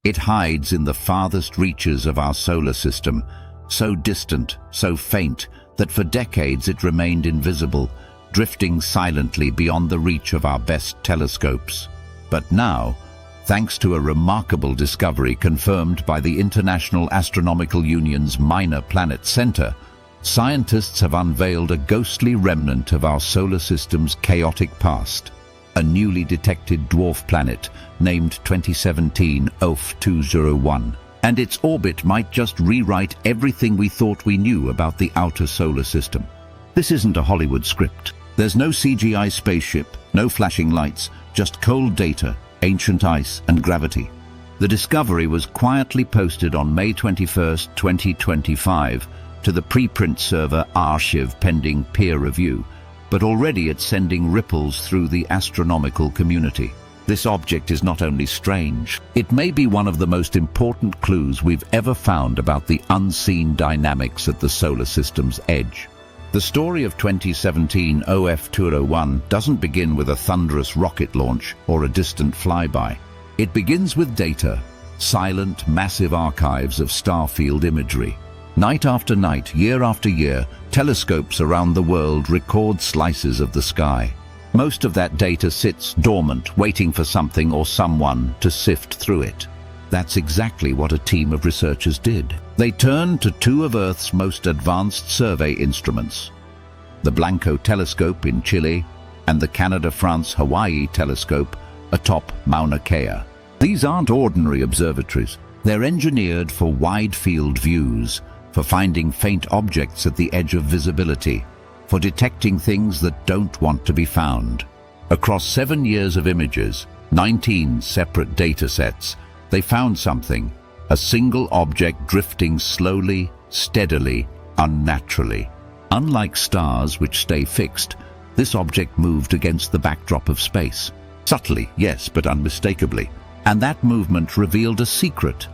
It hides in the farthest reaches of our solar system, so distant, so faint, that for decades it remained invisible, drifting silently beyond the reach of our best telescopes. But now, thanks to a remarkable discovery confirmed by the International Astronomical Union's Minor Planet Center, scientists have unveiled a ghostly remnant of our solar system's chaotic past, a newly detected dwarf planet named 2017 OF201. And its orbit might just rewrite everything we thought we knew about the outer solar system. This isn't a Hollywood script. There's no CGI spaceship, no flashing lights, just cold data, ancient ice and gravity. The discovery was quietly posted on May 21, 2025, to the preprint server arXiv pending peer review, but already it's sending ripples through the astronomical community. This object is not only strange, it may be one of the most important clues we've ever found about the unseen dynamics at the solar system's edge. The story of 2017 OF201 doesn't begin with a thunderous rocket launch or a distant flyby. It begins with data, silent, massive archives of starfield imagery. Night after night, year after year, telescopes around the world record slices of the sky. Most of that data sits dormant, waiting for something or someone to sift through it. That's exactly what a team of researchers did. They turned to two of Earth's most advanced survey instruments, the Blanco telescope in Chile and the Canada-France-Hawaii telescope atop Mauna Kea. These aren't ordinary observatories. They're engineered for wide-field views, for finding faint objects at the edge of visibility, for detecting things that don't want to be found. Across 7 years of images, 19 separate data sets, they found something, a single object drifting slowly, steadily, unnaturally. Unlike stars which stay fixed, this object moved against the backdrop of space. Subtly, yes, but unmistakably. And that movement revealed a secret.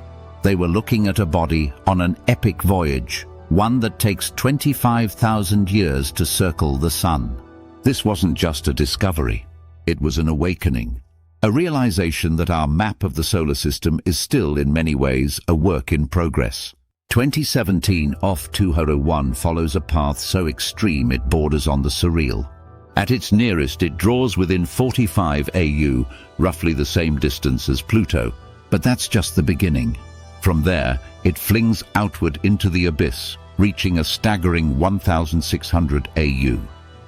They were looking at a body on an epic voyage, one that takes 25,000 years to circle the sun. This wasn't just a discovery. It was an awakening. A realization that our map of the solar system is still, in many ways, a work in progress. 2017 OF201 follows a path so extreme it borders on the surreal. At its nearest, it draws within 45 AU, roughly the same distance as Pluto. But that's just the beginning. From there, it flings outward into the abyss, reaching a staggering 1,600 AU.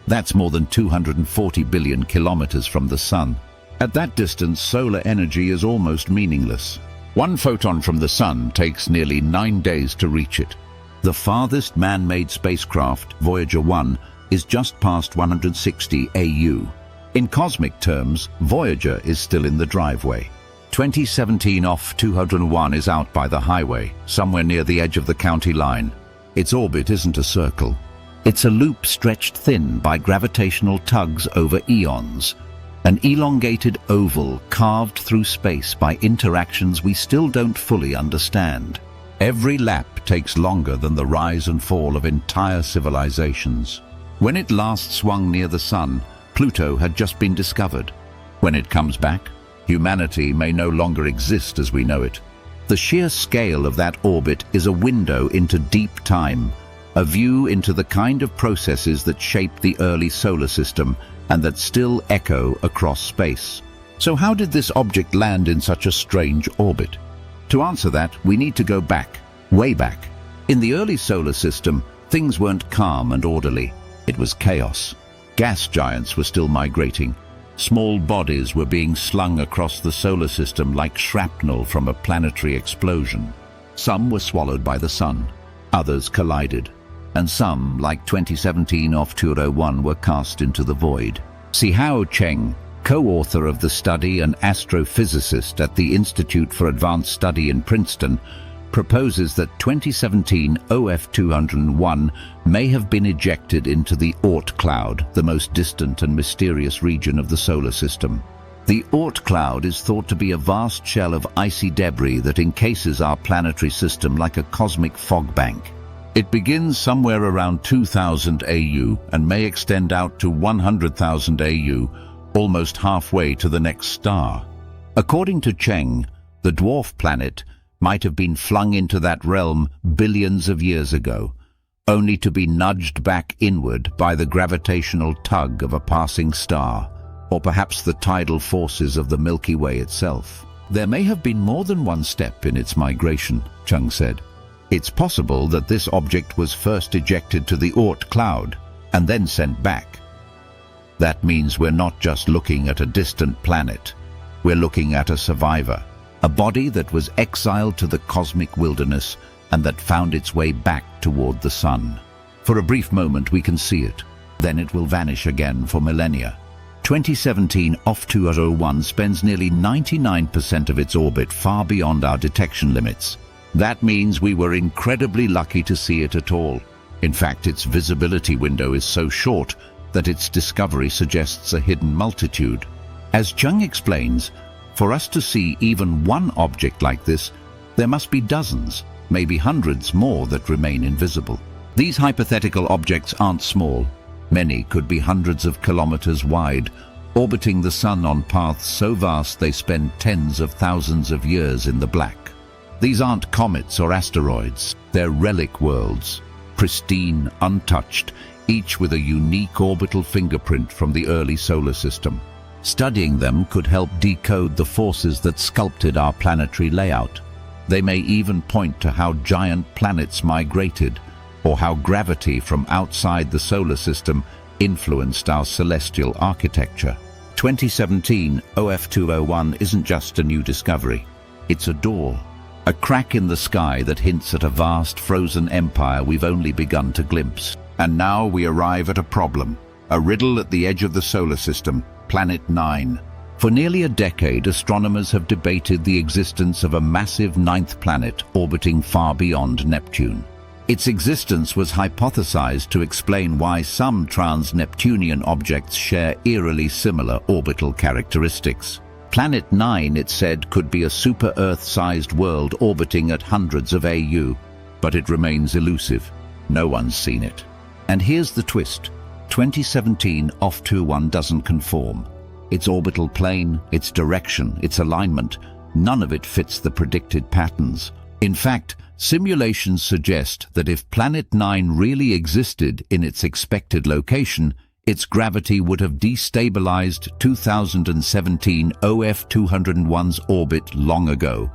That's more than 240 billion kilometers from the sun. At that distance, solar energy is almost meaningless. One photon from the sun takes nearly 9 days to reach it. The farthest man-made spacecraft, Voyager 1, is just past 160 AU. In cosmic terms, Voyager is still in the driveway. 2017 OF201 is out by the highway, somewhere near the edge of the county line. Its orbit isn't a circle. It's a loop stretched thin by gravitational tugs over eons, an elongated oval carved through space by interactions we still don't fully understand. Every lap takes longer than the rise and fall of entire civilizations. When it last swung near the sun, Pluto had just been discovered. When it comes back, humanity may no longer exist as we know it. The sheer scale of that orbit is a window into deep time, a view into the kind of processes that shaped the early solar system and that still echo across space. So how did this object land in such a strange orbit? To answer that, we need to go back, way back. In the early solar system, things weren't calm and orderly. It was chaos. Gas giants were still migrating. Small bodies were being slung across the solar system like shrapnel from a planetary explosion. Some were swallowed by the sun, others collided, and some, like 2017 OF201, were cast into the void. Xiao Cheng, co-author of the study and astrophysicist at the Institute for Advanced Study in Princeton, proposes that 2017 OF201 may have been ejected into the Oort cloud, the most distant and mysterious region of the solar system. The Oort cloud is thought to be a vast shell of icy debris that encases our planetary system like a cosmic fog bank. It begins somewhere around 2,000 AU and may extend out to 100,000 AU, almost halfway to the next star. According to Cheng, The dwarf planet might have been flung into that realm billions of years ago, only to be nudged back inward by the gravitational tug of a passing star, or perhaps the tidal forces of the Milky Way itself. There may have been more than one step in its migration, Chung said. It's possible that this object was first ejected to the Oort cloud and then sent back. That means we're not just looking at a distant planet. We're looking at a survivor, a body that was exiled to the cosmic wilderness and that found its way back toward the sun. For a brief moment we can see it, then it will vanish again for millennia. 2017 OF201 spends nearly 99% of its orbit far beyond our detection limits. That means we were incredibly lucky to see it at all. In fact, its visibility window is so short that its discovery suggests a hidden multitude. As Chung explains, for us to see even one object like this, there must be dozens, maybe hundreds more that remain invisible. These hypothetical objects aren't small. Many could be hundreds of kilometers wide, orbiting the sun on paths so vast they spend tens of thousands of years in the black. These aren't comets or asteroids, they're relic worlds, pristine, untouched, each with a unique orbital fingerprint from the early solar system. Studying them could help decode the forces that sculpted our planetary layout. They may even point to how giant planets migrated, or how gravity from outside the solar system influenced our celestial architecture. 2017 OF201 isn't just a new discovery. It's a door, a crack in the sky that hints at a vast frozen empire we've only begun to glimpse. And now we arrive at a problem, a riddle at the edge of the solar system, Planet 9. For nearly a decade, astronomers have debated the existence of a massive ninth planet orbiting far beyond Neptune. Its existence was hypothesized to explain why some trans-Neptunian objects share eerily similar orbital characteristics. Planet 9, it said, could be a super-Earth-sized world orbiting at hundreds of AU, but it remains elusive. No one's seen it. And here's the twist. 2017 OF201 doesn't conform. Its orbital plane, its direction, its alignment, none of it fits the predicted patterns. In fact, simulations suggest that if Planet 9 really existed in its expected location, its gravity would have destabilized 2017 OF201's orbit long ago,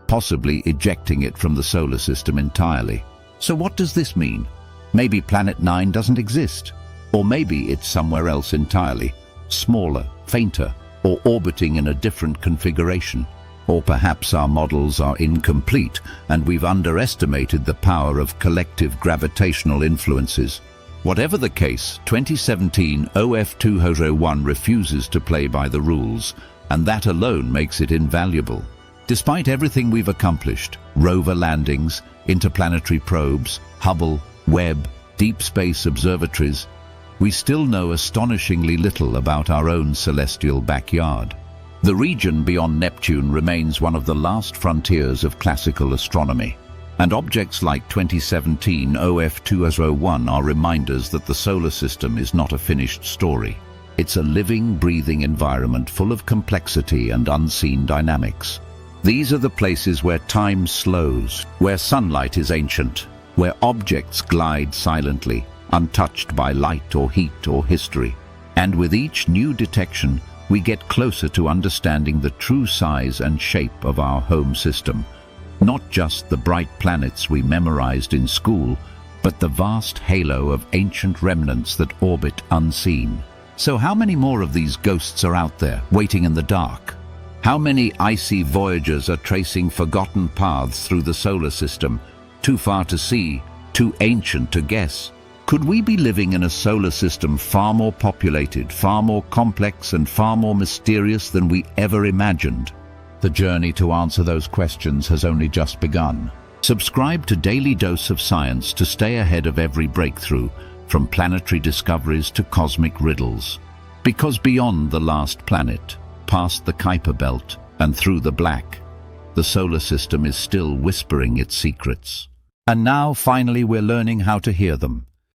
possibly ejecting it from the solar system entirely. So what does this mean? Maybe Planet 9 doesn't exist, or maybe it's somewhere else entirely, smaller, fainter, or orbiting in a different configuration. Or perhaps our models are incomplete and we've underestimated the power of collective gravitational influences. Whatever the case, 2017 OF201 refuses to play by the rules, and that alone makes it invaluable. Despite everything we've accomplished, rover landings, interplanetary probes, Hubble, Webb, deep space observatories, we still know astonishingly little about our own celestial backyard. The region beyond Neptune remains one of the last frontiers of classical astronomy, and objects like 2017 OF201 are reminders that the solar system is not a finished story. It's a living, breathing environment full of complexity and unseen dynamics. These are the places where time slows, where sunlight is ancient, where objects glide silently, untouched by light or heat or history. And with each new detection, we get closer to understanding the true size and shape of our home system. Not just the bright planets we memorized in school, but the vast halo of ancient remnants that orbit unseen. So how many more of these ghosts are out there, waiting in the dark? How many icy voyagers are tracing forgotten paths through the solar system, too far to see, too ancient to guess? Could we be living in a solar system far more populated, far more complex, and far more mysterious than we ever imagined? The journey to answer those questions has only just begun. Subscribe to Daily Dose of Science to stay ahead of every breakthrough, from planetary discoveries to cosmic riddles. Because beyond the last planet, past the Kuiper Belt, and through the black, the solar system is still whispering its secrets. And now, finally, we're learning how to hear them.